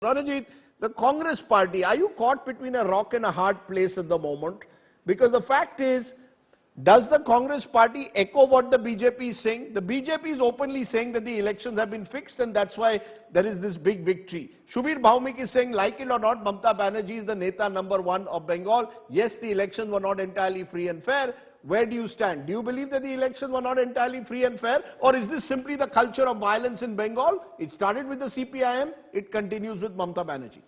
Ranajit, the Congress party, are you caught between a rock and a hard place at the moment? Because the fact is, does the Congress party echo what the BJP is saying? The BJP is openly saying that the elections have been fixed and that's why there is this big victory. Shubir Bhaumik is saying, like it or not, Mamata Banerjee is the Neta #1 of Bengal. Yes, the elections were not entirely free and fair. Where do you stand? Do you believe that the elections were not entirely free and fair? Or is this simply the culture of violence in Bengal? It started with the CPIM, it continues with Mamata Banerjee.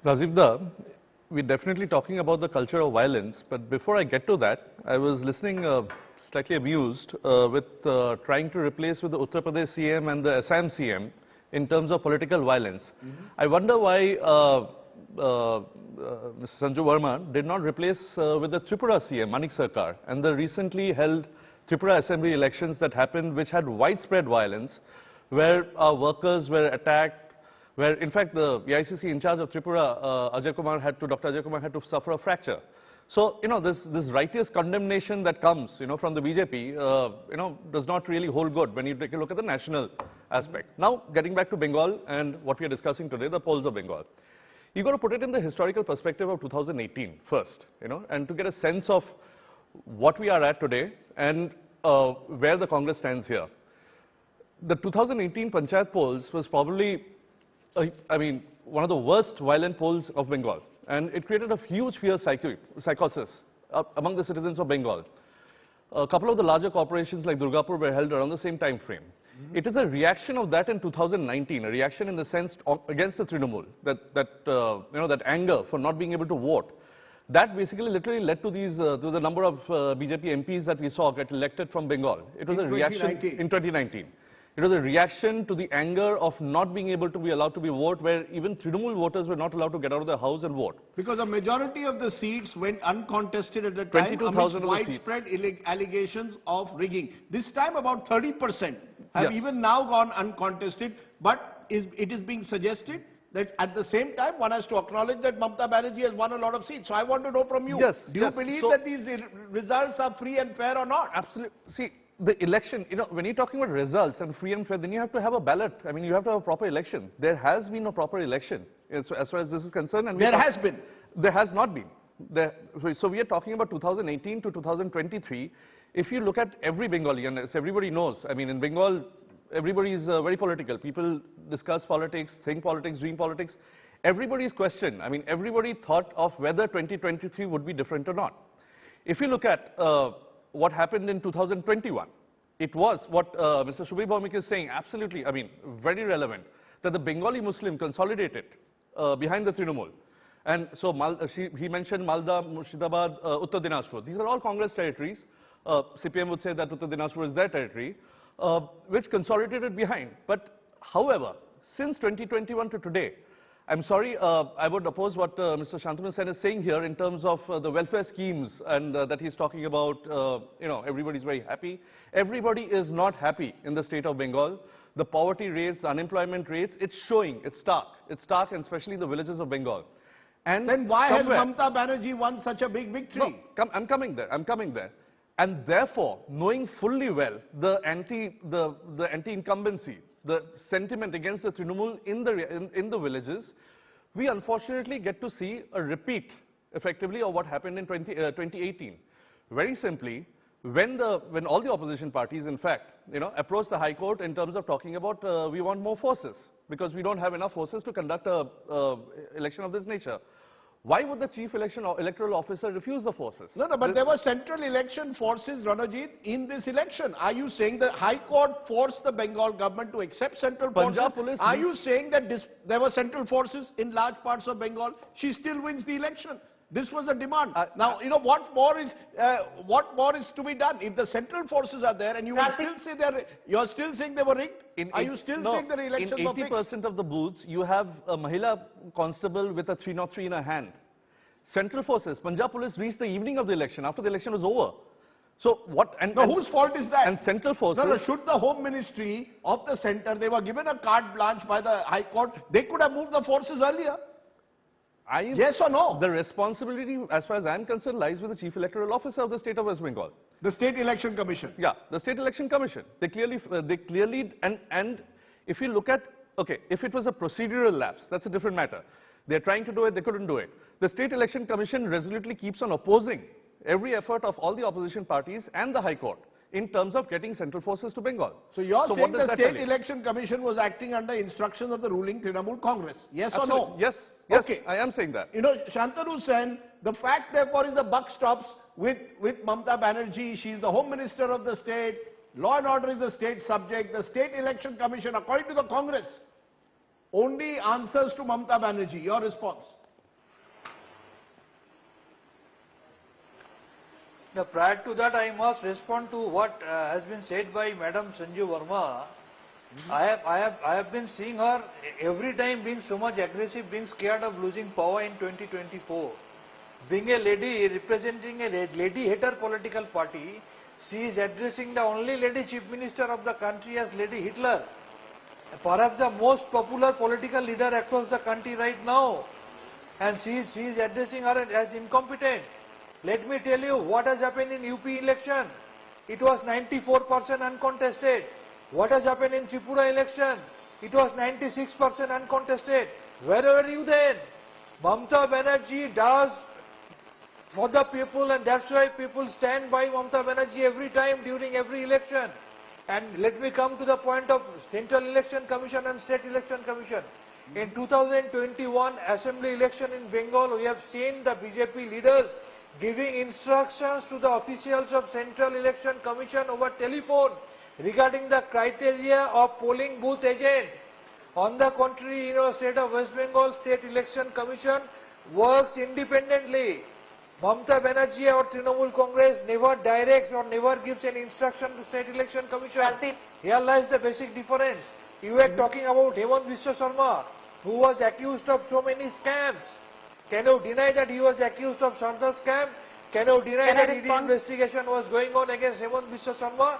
Razivda, we're definitely talking about the culture of violence, but before I get to that, I was listening slightly amused with trying to replace with the Uttar Pradesh CM and the Assam CM in terms of political violence. I wonder why Mr. Sanju Verma did not replace with the Tripura CM, Manik Sarkar, and the recently held Tripura Assembly elections that happened, which had widespread violence, where our workers were attacked, where in fact the AICC in charge of Tripura, Dr. Ajay Kumar had to suffer a fracture. So, this righteous condemnation that comes, from the BJP, does not really hold good when you take a look at the national aspect. Now, getting back to Bengal and what we are discussing today, the polls of Bengal. You've got to put it in the historical perspective of 2018 first, and to get a sense of what we are at today and where the Congress stands here. The 2018 Panchayat polls was probably, one of the worst violent polls of Bengal. And it created a huge fear psychosis among the citizens of Bengal. A couple of the larger corporations like Durgapur were held around the same time frame. It is a reaction of that in 2019, a reaction in the sense against the Trinamool, that anger for not being able to vote. That basically literally led to to the number of BJP MPs that we saw get elected from Bengal. It was a reaction in 2019. It was a reaction to the anger of not being able to be allowed to vote, where even Trinamool voters were not allowed to get out of their house and vote. Because a majority of the seats went uncontested at the time amidst widespread allegations of rigging. This time about 30% have even now gone uncontested, but it is being suggested that at the same time one has to acknowledge that Mamata Banerjee has won a lot of seats. So I want to know from you, do you believe that these results are free and fair or not? Absolutely. See, the election, when you're talking about results and free and fair, then you have to have a ballot. You have to have a proper election. There has been a proper election as far as this is concerned. And there has been. There has not been. So we are talking about 2018 to 2023. If you look at every Bengali, and as everybody knows, in Bengal, everybody is very political. People discuss politics, think politics, dream politics. Everybody's question, everybody thought of whether 2023 would be different or not. If you look at what happened in 2021. It was what Mr. Shubir Bhaumik is saying, absolutely, very relevant, that the Bengali Muslim consolidated behind the Trinamool. And so he mentioned Malda, Murshidabad, Uttar Dinajpur. These are all Congress territories. CPM would say that Uttar Dinajpur is their territory, which consolidated behind. But however, since 2021 to today, I'm sorry, I would oppose what Mr. Shantanu Sen is saying here in terms of the welfare schemes and that he's talking about, everybody's very happy. Everybody is not happy in the state of Bengal. The poverty rates, unemployment rates, it's showing, it's stark, and especially in the villages of Bengal. And then why has Mamata Banerjee won such a big victory? No, I'm coming there. And therefore, knowing fully well the anti-incumbency, the sentiment against the Trinamool in the villages, we unfortunately get to see a repeat, effectively, of what happened in 2018. Very simply, when all the opposition parties, in fact, approached the High Court in terms of talking about we want more forces, because we don't have enough forces to conduct an election of this nature. Why would the chief electoral officer refuse the forces? No, but there were central election forces, Ranajit, in this election. Are you saying the High Court forced the Bengal government to accept central forces? Are you saying that there were central forces in large parts of Bengal? She still wins the election. This was a demand. Now, what more is to be done? If the central forces are there and you will still say you're still saying they were rigged? Are you still saying the elections were fixed? In 80% of the booths, you have a Mahila constable with a 303 in her hand. Central forces, Punjab police reached the evening of the election, after the election was over. So what? Whose fault is that? And central forces. No, should the Home Ministry of the centre, they were given a carte blanche by the High Court, they could have moved the forces earlier. Yes or no? The responsibility, as far as I'm concerned, lies with the Chief Electoral Officer of the state of West Bengal. The State Election Commission. Yeah, the State Election Commission. They clearly, and if you look at okay, if it was a procedural lapse, that's a different matter. They're trying to do it, they couldn't do it. The State Election Commission resolutely keeps on opposing every effort of all the opposition parties and the High Court in terms of getting central forces to Bengal. So you're saying what does the that tell State you? Election Commission was acting under instructions of the ruling Trinamool Congress? Yes or no? Absolutely. Yes, yes, Okay. I am saying that. You know, Shantanu Sen, the fact therefore is the buck stops with Mamata Banerjee. She is the Home Minister of the state. Law and order is a state subject. The State Election Commission, according to the Congress, only answers to Mamata Banerjee. Your response? Now, prior to that, I must respond to what has been said by Madam Sanju Verma. I have been seeing her every time being so much aggressive, being scared of losing power in 2024. Being a lady representing a lady hater political party, she is addressing the only lady chief minister of the country as Lady Hitler. Perhaps the most popular political leader across the country right now. And she is addressing her as incompetent. Let me tell you what has happened in UP election. It was 94% uncontested. What has happened in Tripura election? It was 96% uncontested. Where were you then? Mamata Banerjee does for the people, and that's why people stand by Mamata Banerjee every time during every election. And let me come to the point of Central Election Commission and State Election Commission. In 2021 Assembly election in Bengal, we have seen the BJP leaders giving instructions to the officials of Central Election Commission over telephone regarding the criteria of polling booth agent. On the contrary, state of West Bengal State Election Commission works independently. Mamata Banerjee or Trinamool Congress never directs or never gives any instruction to State Election Commission. Here lies the basic difference. You were talking about Hemant Biswa Sarma, who was accused of so many scams. Can you deny that he was accused of Sardar scam? Can you deny that ED investigation was going on against Hemant Biswa Sarma?